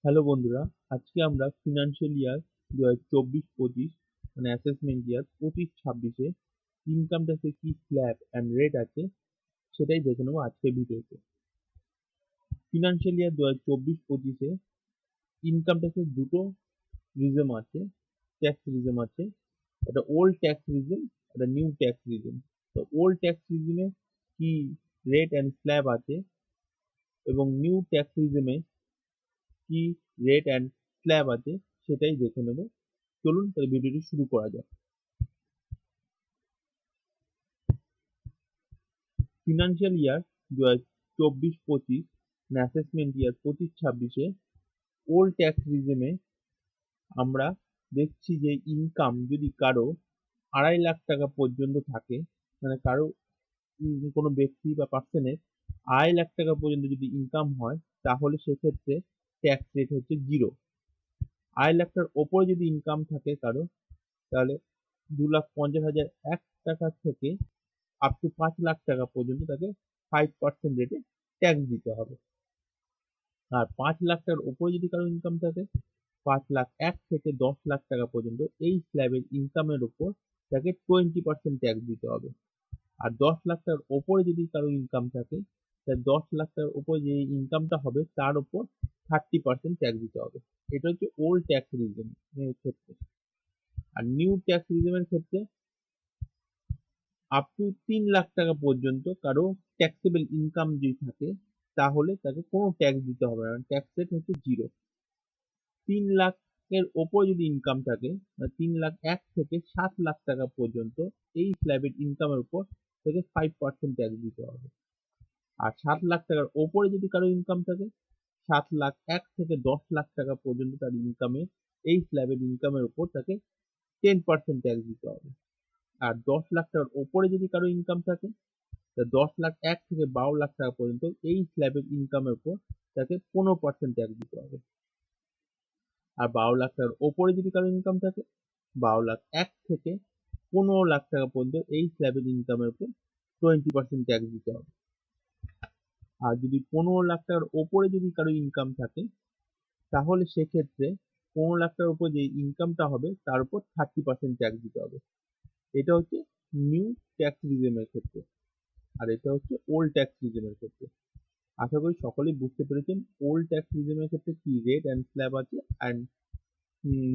Hello বন্ধুরা, আজকে আমরা ফিনান্সিয়াল ইয়ার 2024-25 মানে অ্যাসেসমেন্ট ইয়ার 25-26-এ ইনকাম ট্যাক্সের কি স্ল্যাব অ্যান্ড রেট আছে সেটাই দেখে নেবো আজকের ভিডিওতে। ফিনান্সিয়াল ইয়ার 2024-25-এ ইনকাম ট্যাক্সের দুটো রিজম আছে, ট্যাক্স রিজম আছে। একটা ওল্ড ট্যাক্স রিজম, একটা নিউ ট্যাক্স রিজম। তো ওল্ড ট্যাক্স রিজমে কি রেট অ্যান্ড স্ল্যাব আছে এবং নিউ ট্যাক্স রিজমে কি রেট অ্যান্ড স্ল্যাব আছে সেটাই দেখে নেব। চলুন তাহলে ভিডিওটি শুরু করা যাক। ফিনান্সিয়াল ইয়ার 2024-25 অ্যাসেসমেন্ট ইয়ার 25-26-এ ওল্ড ট্যাক্স রিজমে আমরা দেখছি যে ইনকাম যদি কারো 2.5 লাখ টাকা পর্যন্ত থাকে, মানে কারো কোনো ব্যক্তি বা পার্সনের 2.5 লাখ টাকা পর্যন্ত যদি ইনকাম হয়, তাহলে সেক্ষেত্রে ট্যাক্স রেট হচ্ছে 0। 2.5 লাখ টাকার ওপরে যদি ইনকাম থাকে কারো, তাহলে 2,50,001 টাকা থেকে আপ টু 5 লাখ টাকা পর্যন্ত তাকে 5% রেটে ট্যাক্স দিতে হবে। আর 5 লাখ টাকার উপরে যদি কারো ইনকাম থাকে, 5,01,000 থেকে 10 লাখ টাকা পর্যন্ত এই স্ল্যাবের ইনকামের উপর তাকে 20% ট্যাক্স দিতে হবে। আর 10 লাখ টাকার ওপরে যদি কারো ইনকাম থাকে, তাহলে 10 লাখ টাকার উপরে যে ইনকামটা হবে তার উপর 30% ট্যাক্স দিতে হবে। এটা হচ্ছে ওল্ড ট্যাক্স রিজম এর ক্ষেত্রে। আর নিউ ট্যাক্স রিজমের ক্ষেত্রে আপ টু 3 লাখ টাকা পর্যন্ত কারো ট্যাক্সেবল ইনকাম যদি থাকে, তাহলে তাকে কোনো ট্যাক্স দিতে হবে না, ট্যাক্স রেট হচ্ছে 0। 3 লাখের ওপর যদি ইনকাম থাকে, 3,01,000 থেকে 7 লাখ টাকা পর্যন্ত এই স্ল্যাবের ইনকামের উপর তাকে 5% ট্যাক্স দিতে হবে। আর 7 লাখ টাকার ওপরে যদি কারো ইনকাম থাকে, 7,01,000 থেকে 10 লাখ টাকা পর্যন্ত তার ইনকামে এই স্ল্যাবের ইনকামের উপর তাকে 10% ট্যাক্স দিতে হবে। আর 10 লাখ টাকার ওপরে যদি কারো ইনকাম থাকে, 10,01,000 থেকে 12 লাখ টাকা পর্যন্ত এই স্ল্যাবের ইনকামের উপর তাকে 15% ট্যাক্স দিতে হবে। আর 12 লাখ টাকার ওপরে যদি কারো ইনকাম থাকে, 12,01,000 থেকে 15 লাখ টাকা পর্যন্ত এই স্ল্যাবের ইনকামের উপর 20% ট্যাক্স দিতে হবে। আর যদি 15 লাখ টাকার ওপরে যদি কারো ইনকাম থাকে, তাহলে সেক্ষেত্রে 15 লাখ টাকার উপর যে ইনকামটা হবে তার উপর 30% ট্যাক্স দিতে হবে। এটা হচ্ছে নিউ ট্যাক্স রিজমের ক্ষেত্রে, আর এটা হচ্ছে ওল্ড ট্যাক্স রিজমের ক্ষেত্রে। আশা করি সকলেই বুঝতে পেরেছেন ওল্ড ট্যাক্স রিজমের ক্ষেত্রে কি রেট অ্যান্ড স্ল্যাব আছে, অ্যান্ড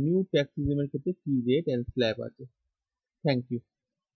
নিউ ট্যাক্স রিজমের ক্ষেত্রে কি রেট অ্যান্ড স্ল্যাব আছে। Thank you.